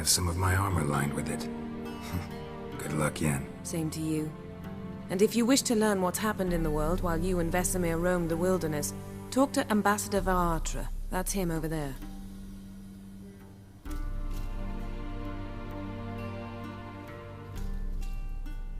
have some of my armor lined with it. Good luck, Yen. Same to you. And if you wish to learn what's happened in the world while you and Vesemir roamed the wilderness, talk to Ambassador Varatra. That's him over there.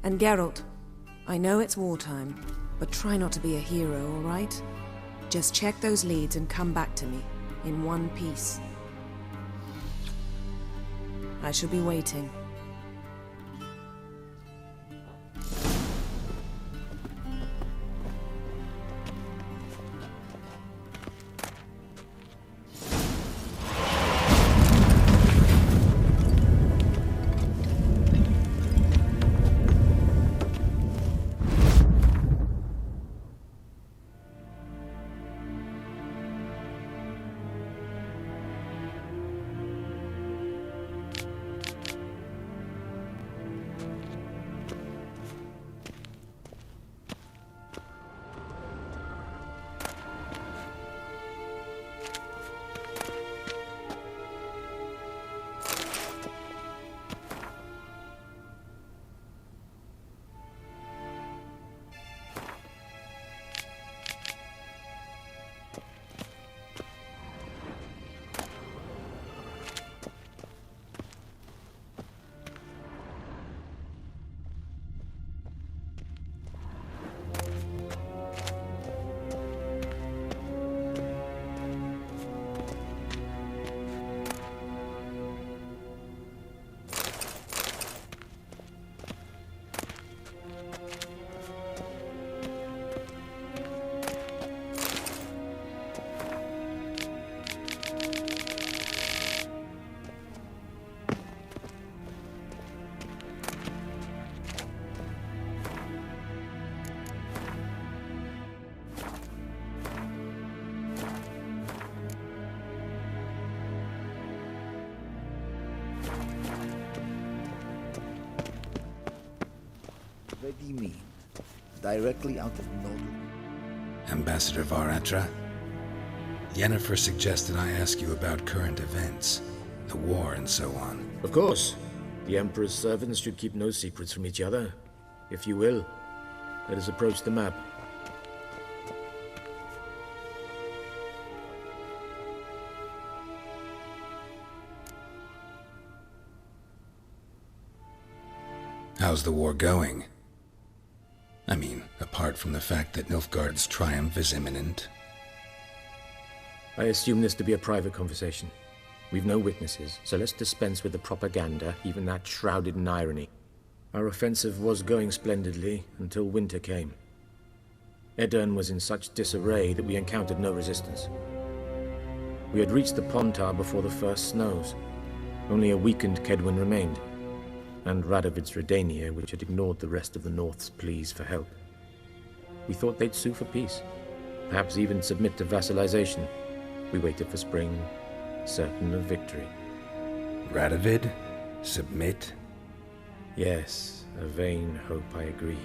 And Geralt, I know it's wartime, but try not to be a hero, all right? Just check those leads and come back to me, in one piece. I shall be waiting. What do you mean? Directly out of Noldor? Ambassador Varatra? Yennefer suggested I ask you about current events, the war and so on. Of course. The Emperor's servants should keep no secrets from each other. If you will, let us approach the map. How's the war going? I mean, apart from the fact that Nilfgaard's triumph is imminent. I assume this to be a private conversation. We've no witnesses, so let's dispense with the propaganda, even that shrouded in irony. Our offensive was going splendidly until winter came. Edirn was in such disarray that we encountered no resistance. We had reached the Pontar before the first snows. Only a weakened Kedwen remained, and Radovid's Redania, which had ignored the rest of the North's pleas for help. We thought they'd sue for peace, perhaps even submit to vassalization. We waited for spring, certain of victory. Radovid? Submit? Yes, a vain hope, I agree.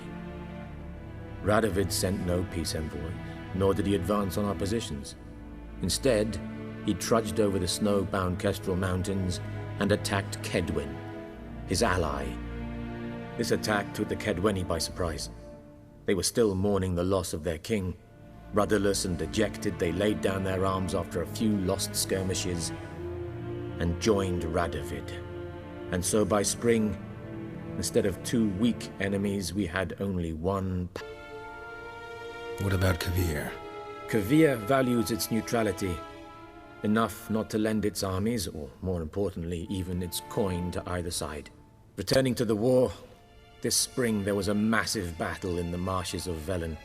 Radovid sent no peace envoys, nor did he advance on our positions. Instead, he trudged over the snow-bound Kestrel Mountains and attacked Kedwen, his ally. This attack took the Kedweni by surprise. They were still mourning the loss of their king. Rudderless and dejected, they laid down their arms after a few lost skirmishes and joined Radovid. And so by spring, instead of two weak enemies, we had only one. What about Kovir? Kovir values its neutrality, enough not to lend its armies, or more importantly, even its coin to either side. Returning to the war, this spring there was a massive battle in the marshes of Velen.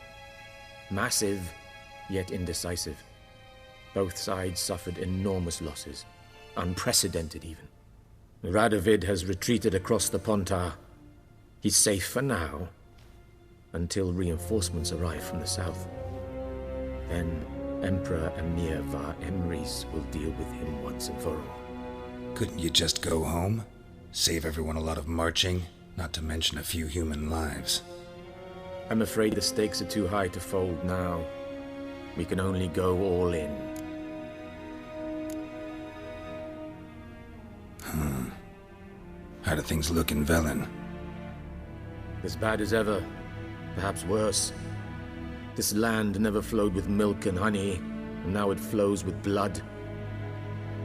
Massive, yet indecisive. Both sides suffered enormous losses, unprecedented even. Radovid has retreated across the Pontar. He's safe for now, until reinforcements arrive from the south. Then Emperor Emir var Emrys will deal with him once and for all. Couldn't you just go home? Save everyone a lot of marching, not to mention a few human lives. I'm afraid the stakes are too high to fold now. We can only go all in. How do things look in Velen? As bad as ever, perhaps worse. This land never flowed with milk and honey, and now it flows with blood.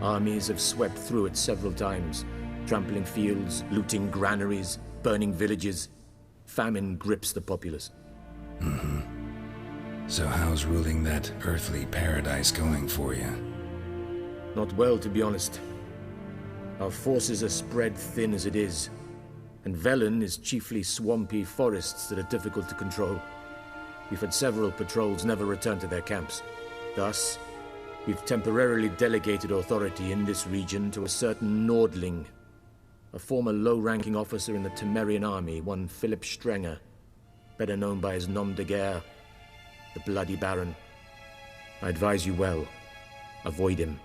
Armies have swept through it several times, trampling fields, looting granaries, burning villages. Famine grips the populace. So how's ruling that earthly paradise going for you? Not well, to be honest. Our forces are spread thin as it is, and Velen is chiefly swampy forests that are difficult to control. We've had several patrols never return to their camps. Thus, we've temporarily delegated authority in this region to a certain Nordling, a former low-ranking officer in the Temerian army, one Philip Strenger, better known by his nom de guerre, the Bloody Baron. I advise you well. Avoid him.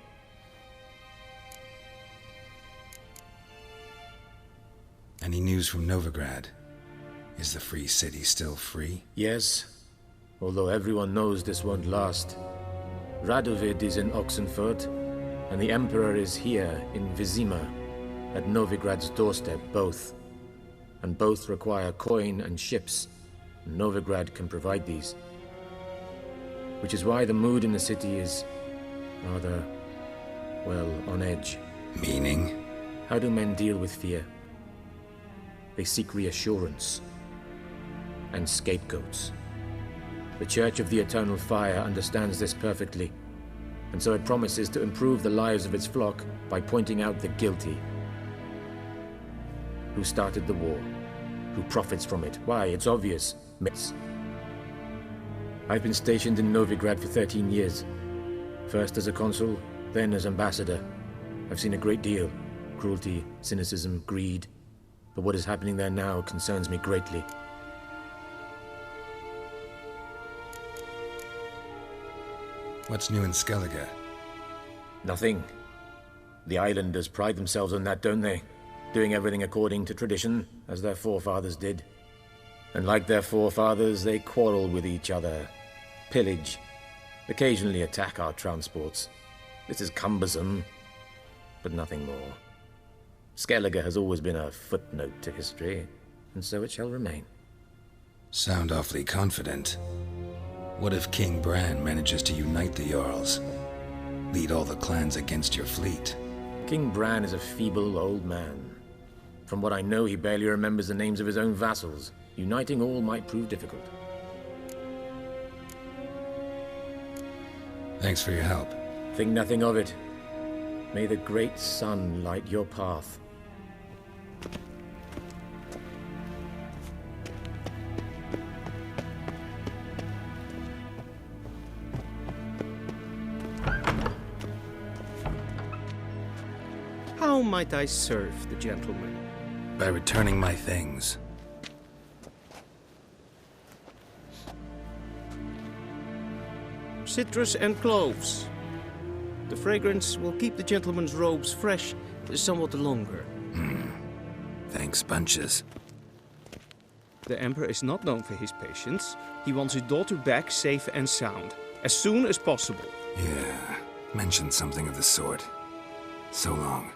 Any news from Novigrad? Is the free city still free? Yes, although everyone knows this won't last. Radovid is in Oxenfurt, and the Emperor is here in Vizima, at Novigrad's doorstep, both. And both require coin and ships. Novigrad can provide these. Which is why the mood in the city is rather, well, on edge. Meaning? How do men deal with fear? They seek reassurance and scapegoats. The Church of the Eternal Fire understands this perfectly, and so it promises to improve the lives of its flock by pointing out the guilty. Who started the war? Who profits from it? Why, it's obvious. Myths. I've been stationed in Novigrad for 13 years. First as a consul, then as ambassador. I've seen a great deal. Cruelty, cynicism, greed. But what is happening there now concerns me greatly. What's new in Skellige? Nothing. The islanders pride themselves on that, don't they? Doing everything according to tradition, as their forefathers did. And like their forefathers, they quarrel with each other, pillage, occasionally attack our transports. This is cumbersome, but nothing more. Skellige has always been a footnote to history, and so it shall remain. Sound awfully confident. What if King Bran manages to unite the Jarls? Lead all the clans against your fleet? King Bran is a feeble old man. From what I know, he barely remembers the names of his own vassals. Uniting all might prove difficult. Thanks for your help. Think nothing of it. May the great sun light your path. How might I serve the gentleman? By returning my things. Citrus and cloves. The fragrance will keep the gentleman's robes fresh somewhat longer. Thanks, bunches. The Emperor is not known for his patience. He wants his daughter back safe and sound, as soon as possible. Yeah, mentioned something of the sort. So long.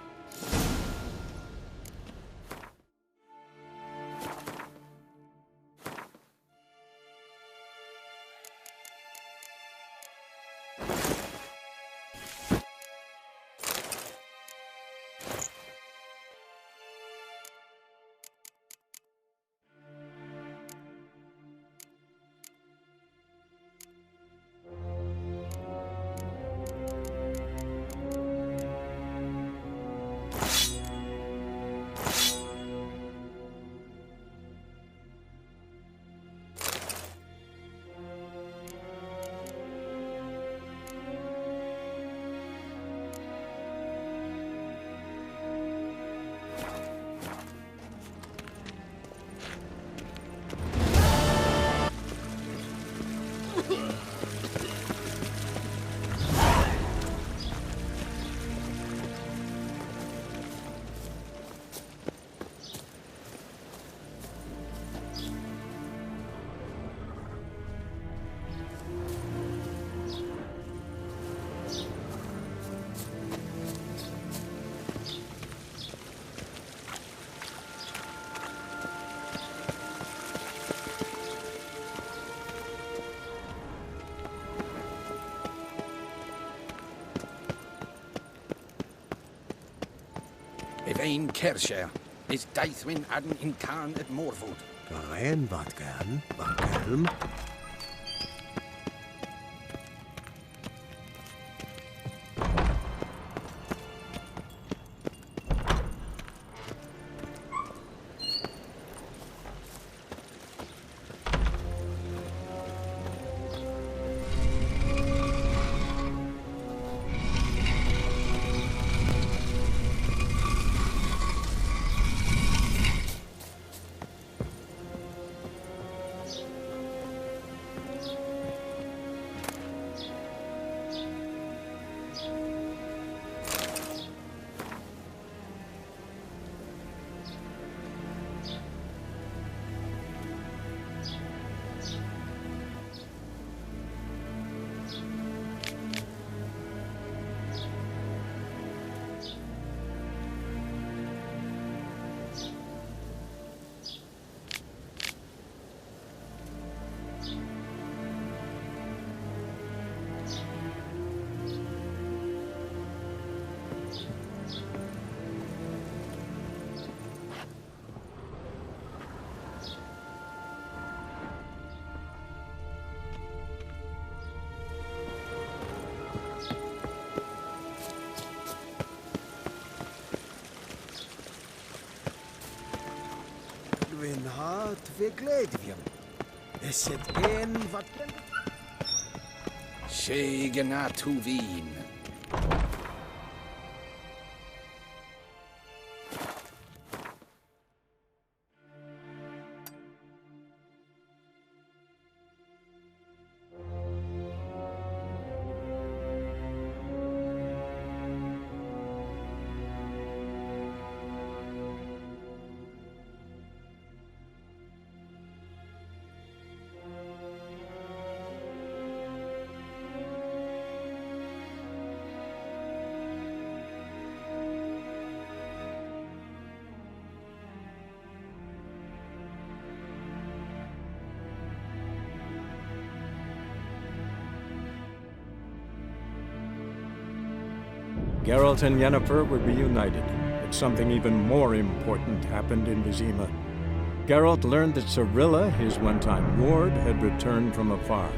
Gawain Kershaw. Is Daithwin Adden in Khan at Morwood? Gawain, wat gern, wat kelm. Win hart verkleedje. Is het een wat... Shegena Tuvin. Geralt and Yennefer were reunited, but something even more important happened in Vizima. Geralt learned that Cirilla, his one-time ward, had returned from afar,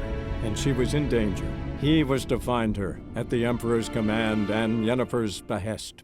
and she was in danger. He was to find her, at the Emperor's command and Yennefer's behest.